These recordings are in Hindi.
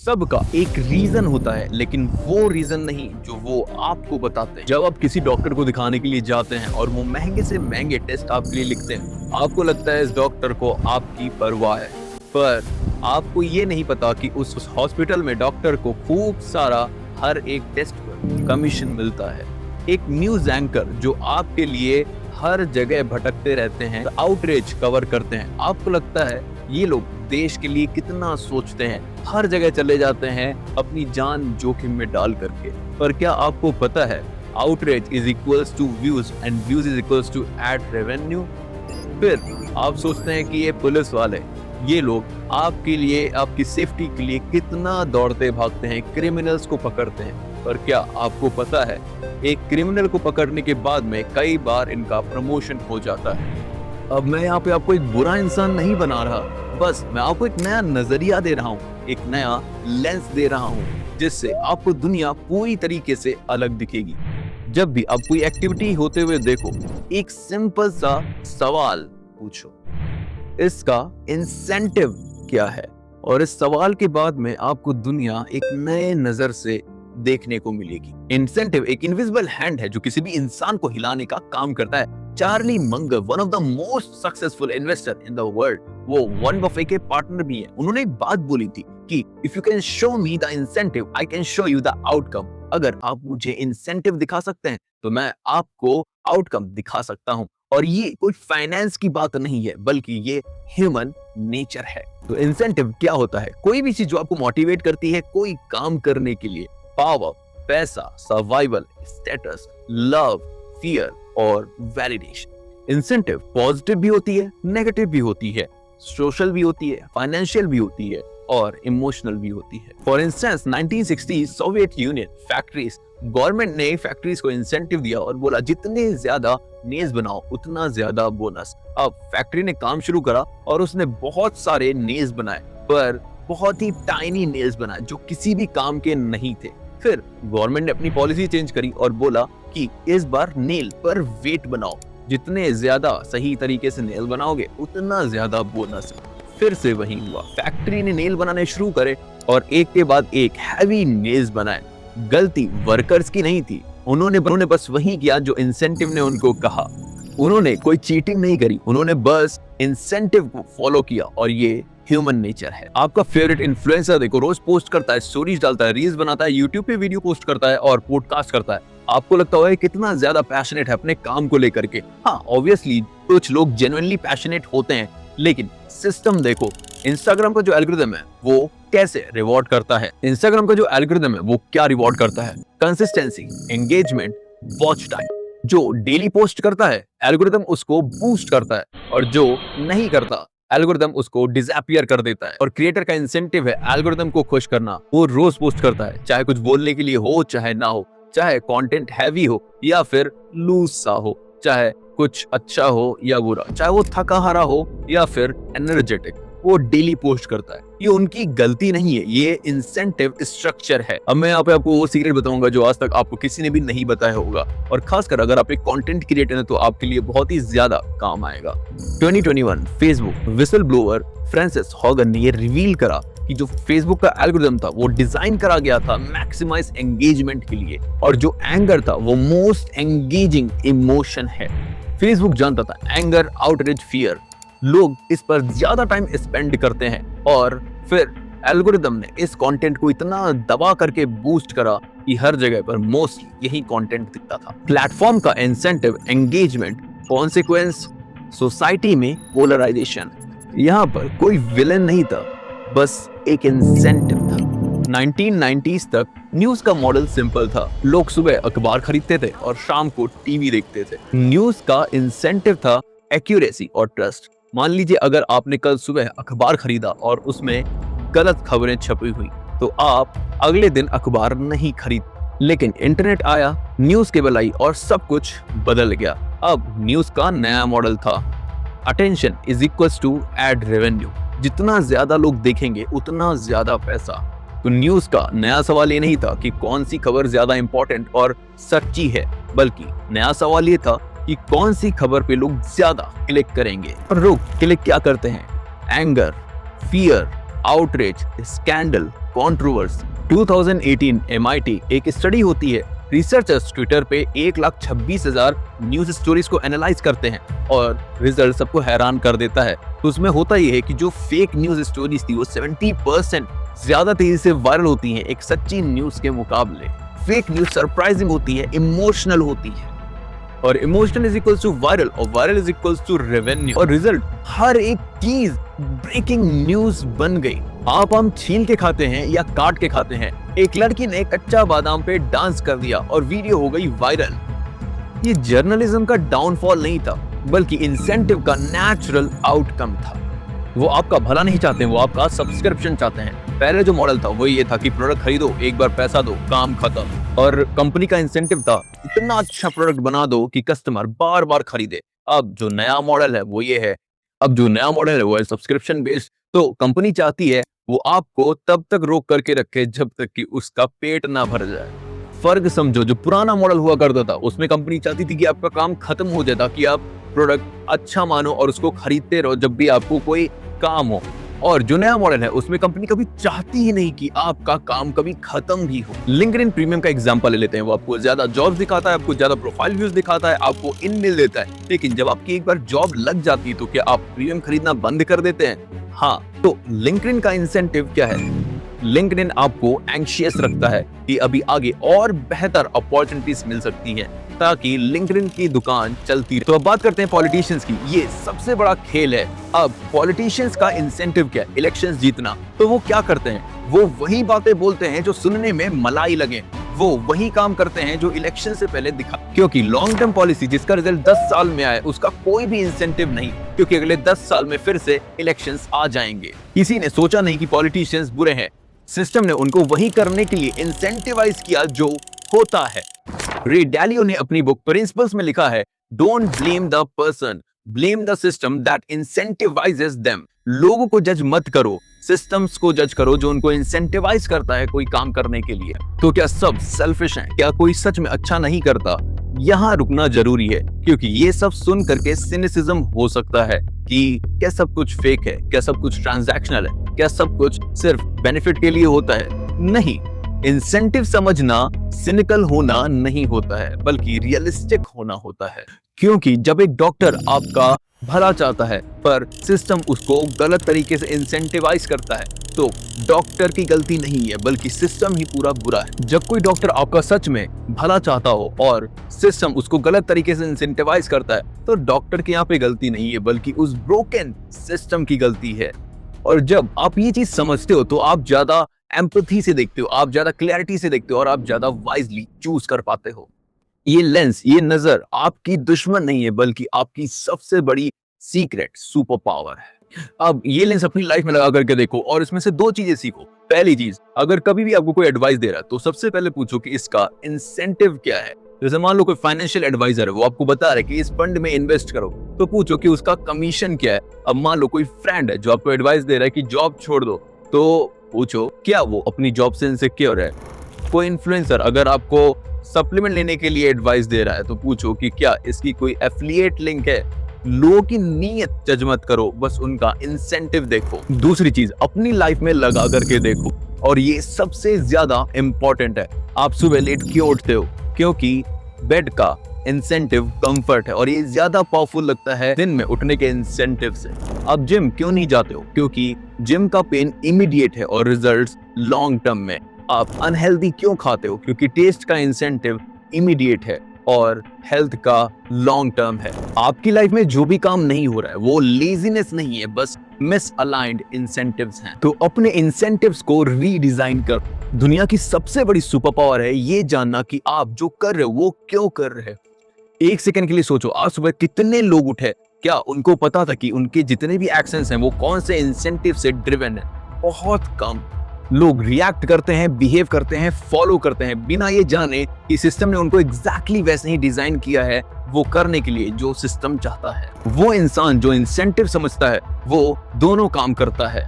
सबका एक रीजन होता है, लेकिन वो रीजन नहीं जो वो आपको बताते हैं। जब आप किसी डॉक्टर को दिखाने के लिए जाते हैं और वो महंगे से महंगे टेस्ट आपके लिए लिखते हैं, आपको लगता है इस डॉक्टर को आपकी परवाह है, पर आपको ये नहीं पता कि उस हॉस्पिटल में डॉक्टर को खूब सारा हर एक टेस्ट पर कमीशन मिलता है। एक न्यूज एंकर जो आपके लिए हर जगह भटकते रहते हैं, आउटरीच कवर करते हैं, आपको लगता है ये लोग देश के लिए कितना सोचते हैं, हर जगह चले जाते हैं अपनी जान जोखिम में डाल करके। पर क्या आपको पता है outreach is equals to views and views is equals to ad revenue. फिर आप सोचते हैं कि ये पुलिस वाले, ये लोग आपके लिए, आपकी सेफ्टी के लिए कितना दौड़ते भागते हैं, क्रिमिनल्स को पकड़ते हैं। पर क्या आपको पता है एक क्रिमिनल को पकड़ने के बाद में कई बार इनका प्रमोशन हो जाता है। अब मैं यहाँ पे आपको एक बुरा इंसान नहीं बना रहा, बस मैं आपको एक नया नजरिया दे रहा हूँ, एक नया लेंस दे रहा हूँ, जिससे आपको दुनिया पूरी तरीके से अलग दिखेगी। जब भी आप कोई एक्टिविटी होते हुए देखो, एक सिंपल सा सवाल पूछो, इसका इंसेंटिव क्या है? और इस सवाल के बाद में आपको दुनिया एक नए नजर से देखने को मिलेगी। इंसेंटिव एक इनविजिबल हैंड है जो किसी भी इंसान को हिलाने का काम करता है। Charlie Munger, one of the most successful investor in the world, वो वॉरेन बफेट के पार्टनर भी हैं। उन्होंने एक बात बोली थी कि if you can show me the incentive, I can show you the outcome. अगर आप मुझे इंसेंटिव दिखा सकते हैं तो मैं आपको आउटकम दिखा सकता हूँ। और ये कोई फाइनेंस की बात नहीं है, बल्कि ये ह्यूमन नेचर है। तो इंसेंटिव क्या होता है? कोई भी चीज जो आपको मोटिवेट करती है कोई काम करने के लिए। पावर, पैसा, सर्वाइवल, स्टेटस, लव, फियर और वैलिडेशन। इंसेंटिव पॉजिटिव भी होती है, नेगेटिव भी होती है, सोशल भी होती है, फाइनेंशियल भी होती है और इमोशनल भी होती है। For instance 1960 Soviet union factories, government ने फैक्ट्रीज को इंसेंटिव दिया और बोला जितने ज्यादा नेल्स बनाओ उतना ज्यादा बोनस। अब फैक्ट्री ने काम शुरू करा और उसने बहुत सारे नेल्स बनाए, पर बहुत ही टाइनी नेल्स बनाए जो किसी भी काम के नहीं थे। फिर गवर्नमेंट ने अपनी पॉलिसी चेंज करी और बोला कि इस बार नेल पर वेट बनाओ, जितने ज्यादा सही तरीके से नेल बनाओगे उतना ज्यादा बोनस। फिर से वही हुआ, फैक्ट्री ने नेल बनाने शुरू करे और एक के बाद एक हैवी नेल्स बनाए। गलती वर्कर्स की नहीं थी, उन्होंने बस वही किया जो इंसेंटिव ने उनको कहा। उन्होंने कोई चीटिंग नहीं करी, उन्होंने बस इंसेंटिव को फॉलो किया और ये ह्यूमन नेचर है। आपका फेवरेट इन्फ्लुएंसर देखो, रोज पोस्ट करता है, स्टोरीज डालता है, रील्स बनाता है, यूट्यूब पे वीडियो पोस्ट करता है और पॉडकास्ट करता है। आपको लगता होगा कितना ज्यादा पैशनेट है अपने काम को लेकर के। हाँ, ऑब्वियसली कुछ लोग जेन्युइनली पैशनेट होते हैं, लेकिन सिस्टम देखो, इंस्टाग्राम का जो एल्गोरिथम है वो कैसे रिवॉर्ड करता है। इंस्टाग्राम का जो एल्गोरिथम है वो क्या रिवॉर्ड करता है? Consistency, engagement, watch time. जो डेली पोस्ट करता है एल्गोरिथम उसको बूस्ट करता है, और जो नहीं करता एल्गोरिथम उसको डिसअपीयर कर देता है। और क्रिएटर का इंसेंटिव है एल्गोरिथम को खुश करना। वो रोज पोस्ट करता है, चाहे कुछ बोलने के लिए हो चाहे ना हो, चाहे कंटेंट हैवी हो या फिर लूज सा हो, चाहे कुछ अच्छा हो या बुरा, चाहे वो थका हारा हो या फिर एनर्जेटिक, वो डेली पोस्ट करता है। ये उनकी गलती नहीं है, ये इंसेंटिव स्ट्रक्चर है। अब मैं यहाँ पे आपको वो सीक्रेट बताऊंगा जो आज तक आपको किसी ने भी नहीं बताया होगा, और खासकर अगर आप एक कंटेंट क्रिएटर हैं तो आपके लिए बहुत ही ज्यादा काम आएगा। 2021 Facebook whistle blower Francis Hogan ने ये रिवील करा कि जो फेसबुक का एल्गोरिथम था वो डिजाइन करा गया था मैक्सिमाइज एंगेजमेंट के लिए, और जो एंगर था वो मोस्ट एंगेजिंग इमोशन है। फेसबुक जानता था एंगर, आउटरीच, फियर, लोग इस पर ज्यादा टाइम स्पेंड करते हैं, और फिर एल्गोरिथम ने इस कंटेंट को इतना दबा करके बूस्ट करा कि हर जगह पर मोस्टली यही कंटेंट दिखता था। प्लेटफॉर्म का इंसेंटिव, एंगेजमेंट, कॉन्सिक्वेंस, सोसाइटी में पोलराइजेशन। यहाँ पर कोई विलेन नहीं था, बस एक इंसेंटिव था। 1990s तक न्यूज का मॉडल सिंपल था। लोग सुबह अखबार खरीदते थे और शाम को टीवी देखते थे। न्यूज का इंसेंटिव था एक्यूरेसी और ट्रस्ट। मान लीजिए अगर आपने कल सुबह अखबार खरीदा और उसमें गलत खबरें छपी हुई, तो आप अगले दिन अखबार नहीं खरीद। लेकिन इंटरनेट आया, न्यूज केबल आई और सब कुछ बदल गया। अब न्यूज का नया मॉडल था, attention is equals to ad revenue. जितना ज्यादा लोग देखेंगे उतना ज्यादा पैसा। तो न्यूज का नया सवाल ये नहीं था कि कौन सी खबर ज्यादा इंपॉर्टेंट और सच्ची है, बल्कि नया सवाल ये था कि कौन सी खबर पे लोग ज्यादा क्लिक करेंगे। और लोग क्लिक क्या करते हैं? Anger, fear, outreach, scandal, controversy. 2018 MIT एक स्टडी होती है। रिसर्चर्स ट्विटर पे 1,26,000 न्यूज स्टोरीज को एनालाइज करते हैं और रिजल्ट सबको हैरान कर देता है। तो उसमें होता ये है कि जो फेक न्यूज स्टोरीज थी वो 70% ज्यादा तेजी से वायरल होती हैं एक सच्ची न्यूज के मुकाबले। फेक न्यूज सरप्राइजिंग होती है, इमोशनल होती है, और emotional is equals to viral, और viral is equals to revenue, और रिजल्ट हर एक चीज ब्रेकिंग न्यूज बन गई। आप आम छील के खाते हैं या काट के खाते हैं, एक लड़की ने कच्चा बादाम पे डांस कर दिया और वीडियो हो गई वायरल। ये जर्नलिज्म का डाउनफॉल नहीं था, बल्कि इंसेंटिव का नेचुरल आउटकम था। वो आपका भला नहीं चाहते, वो आपका सब्सक्रिप्शन चाहते हैं। पहले जो मॉडल था वो ये था कि प्रोडक्ट खरीदो, एक बार पैसा दो, काम खत्म। और कंपनी का इंसेंटिव था इतना अच्छा प्रोडक्ट बना दो कि कस्टमर बार बार खरीदे। अब जो नया मॉडल है वो ये है, अब जो नया मॉडल है वो है सब्सक्रिप्शन बेस्ड। तो कंपनी चाहती है वो आपको तब तक रोक करके रखे जब तक कि उसका पेट ना भर जाए। फर्क समझो, जो पुराना मॉडल हुआ करता था उसमें कंपनी चाहती थी कि आपका काम खत्म हो जाए ताकि आप प्रोडक्ट अच्छा मानो और उसको खरीदते रहो जब भी आपको कोई काम हो। और जो नया मॉडल है उसमें कंपनी कभी चाहती ही नहीं कि आपका काम कभी खत्म भी हो। लिंक्डइन प्रीमियम का एग्जांपल ले लेते हैं। वो आपको ज्यादा जॉब्स दिखाता है, आपको ज्यादा प्रोफाइल व्यूज दिखाता है, आपको ईमेल देता है, लेकिन जब आपकी एक बार जॉब लग जाती है तो क्या आप प्रीमियम खरीदना बंद कर देते हैं? हाँ, तो लिंक्डइन का इंसेंटिव क्या है? लिंक्डइन आपको एंग्शियस रखता है कि अभी आगे और बेहतर अपॉर्चुनिटीज मिल सकती हैं ताकि लिंक्डइन की दुकान चलती रहे। तो अब बात करते हैं पॉलिटिशियंस की। ये सबसे बड़ा खेल है। अब पॉलिटिशियंस का इंसेंटिव क्या है? इलेक्शंस जीतना। तो वो क्या करते हैं? वो वही बातें बोलते हैं जो सुनने में मलाई लगे, वो वही काम करते हैं जो इलेक्शन से पहले दिखा। क्योंकि लॉन्ग टर्म पॉलिसी जिसका रिजल्ट 10 साल में आए उसका कोई भी इंसेंटिव नहीं, क्योंकि अगले 10 साल में फिर से इलेक्शंस आ जाएंगे। किसी ने सोचा नहीं कि पॉलिटिशियंस बुरे हैं, सिस्टम ने उनको वही करने के लिए इंसेंटिवाइज किया जो होता है। रे डालियो ने अपनी बुक प्रिंसिपल्स में लिखा है, don't blame the person, blame the system that incentivises them. लोगों को जज मत करो, सिस्टम्स को जज करो जो उनको इंसेंटिवाइज करता है कोई काम करने के लिए। तो क्या सब सेल्फिश हैं? क्या कोई सच में अच्छा नहीं करता? यहाँ रुकना जरूरी है, क्योंकि ये सब सुन करके सिनिसिज्म हो सकता है कि क्या सब कुछ फेक है, क्या सब कुछ ट्रांजैक्शनल है, क्या सब कुछ सिर्फ बेनिफिट के लिए होता है। नहीं, इंसेंटिव समझना सिनिकल होना नहीं होता है, बल्कि रियलिस्टिक होना होता है। क्योंकि जब एक डॉक्टर आपका भला चाहता है पर सिस्टम उसको गलत तरीके से इंसेंटिवाइज करता है, तो डॉक्टर की गलती नहीं है बल्कि सिस्टम ही पूरा बुरा है। जब कोई डॉक्टर आपका सच में भला चाहता हो और सिस्टम उसको गलत तरीके से इंसेंटिवाइज करता है, तो डॉक्टर की यहाँ पे गलती नहीं है बल्कि उस ब्रोकन सिस्टम की गलती है। और जब आप ये चीज समझते हो तो आप ज्यादा एम्पैथी से देखते हो, आप ज्यादा क्लैरिटी से देखते हो और आप ज्यादा वाइजली चूज कर पाते हो। ये लेंस, ये नजर आपकी दुश्मन नहीं है बल्कि आपकी सबसे बड़ी सीक्रेट सुपर पावर है। अब ये लेंस अपनी लाइफ में लगा करके देखो और इसमें से 2 चीजें सीखो। पहली चीज, अगर कभी भी आपको कोई एडवाइस दे रहा है तो सबसे पहले पूछो कि इसका इंसेंटिव क्या है। जैसे मान लो कोई फाइनेंशियल एडवाइजर है, वो आपको बता रहा है कि इस फंड में इन्वेस्ट करो, तो पूछो कि उसका कमीशन क्या है। अब मान लो कोई फ्रेंड है जो आपको एडवाइस दे रहा है कि जॉब छोड़ दो, तो पूछो क्या वो अपनी जॉब से इनसिक्योर है। कोई इन्फ्लुएंसर अगर आपको सप्लीमेंट लेने के लिए एडवाइस दे रहा है तो पूछो कि क्या इसकी कोई एफिलिएट लिंक है। लोगों की नीयत जज मत करो, बस उनका इंसेंटिव देखो। दूसरी चीज, अपनी लाइफ में लगा करके देखो, और ये सबसे ज्यादा इंपॉर्टेंट है। आप सुबह लेट क्यों उठते हो? क्योंकि बेड का इंसेंटिव कंफर्ट है और ये ज्यादा पावरफुल लगता है दिन में उठने के इंसेंटिव से। आप जिम क्यों नहीं जाते हो? क्योंकि जिम का पेन इमीडिएट है और रिजल्ट्स लॉन्ग टर्म में। आप अनहेल्दी क्यों खाते हो? क्योंकि टेस्ट का इंसेंटिव इमीडिएट है और हेल्थ का लॉन्ग टर्म है। आपकी लाइफ में जो भी काम नहीं हो रहा है वो लेजीनेस नहीं है, बस मिसअलाइंड इंसेंटिव्स हैं। तो अपने इंसेंटिव्स को रीडिजाइन कर। दुनिया की सबसे बड़ी सुपर पावर है ये जानना कि आप जो कर रहे हो वो क्यों कर रहे हो। 1 सेकंड के लिए सोचो, आज सुबह कितने लोग उठे? क्या उनको पता था कि उनके जितने भी एक्शंस हैं वो कौन से इंसेंटिव से ड्रिवन है? बहुत कम लोग रिएक्ट करते हैं, बिहेव करते हैं, फॉलो करते हैं बिना ये जाने कि सिस्टम ने उनको एग्जैक्टली वैसे ही डिजाइन किया है वो करने के लिए जो सिस्टम चाहता है। वो इंसान जो इंसेंटिव समझता है वो दोनों काम करता है,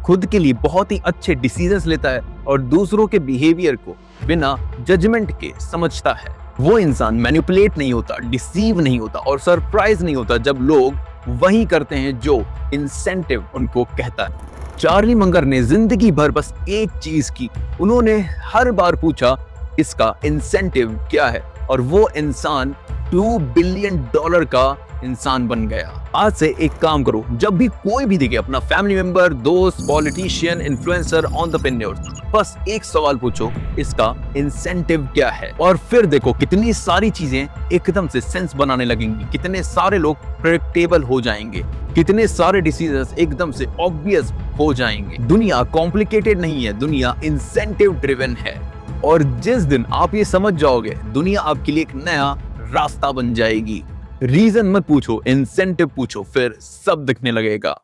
खुद के लिए बहुत ही अच्छे डिसीजंस लेता है और दूसरों के बिहेवियर को बिना जजमेंट के समझता है। वो इंसान मैनिपुलेट नहीं होता, डिसीव नहीं होता और सरप्राइज नहीं होता जब लोग वही करते हैं जो इंसेंटिव उनको कहता है। चार्ली मंगर ने जिंदगी भर बस एक चीज की, उन्होंने हर बार पूछा इसका इंसेंटिव क्या है, और वो इंसान $2 बिलियन का इंसान बन गया। आज से एक काम करो, जब भी कोई भी दिखे, अपना फैमिली मेंबर, दोस्त, पॉलिटिशियन, इन्फ्लुएंसर, एंटरप्रेन्योर, बस एक सवाल पूछो, इसका इंसेंटिव क्या है। और फिर देखो कितनी सारी चीजें एकदम से सेंस बनाने लगेंगी, कितने सारे लोग प्रेडिक्टेबल हो जाएंगे, कितने सारे डिसीजंस एकदम से ऑब्वियस हो जाएंगे। दुनिया कॉम्प्लिकेटेड नहीं है, दुनिया इंसेंटिव ड्रिवन है। और जिस दिन आप ये समझ जाओगे, दुनिया आपके लिए एक नया रास्ता बन जाएगी। रीजन मत पूछो, इंसेंटिव पूछो, फिर सब दिखने लगेगा।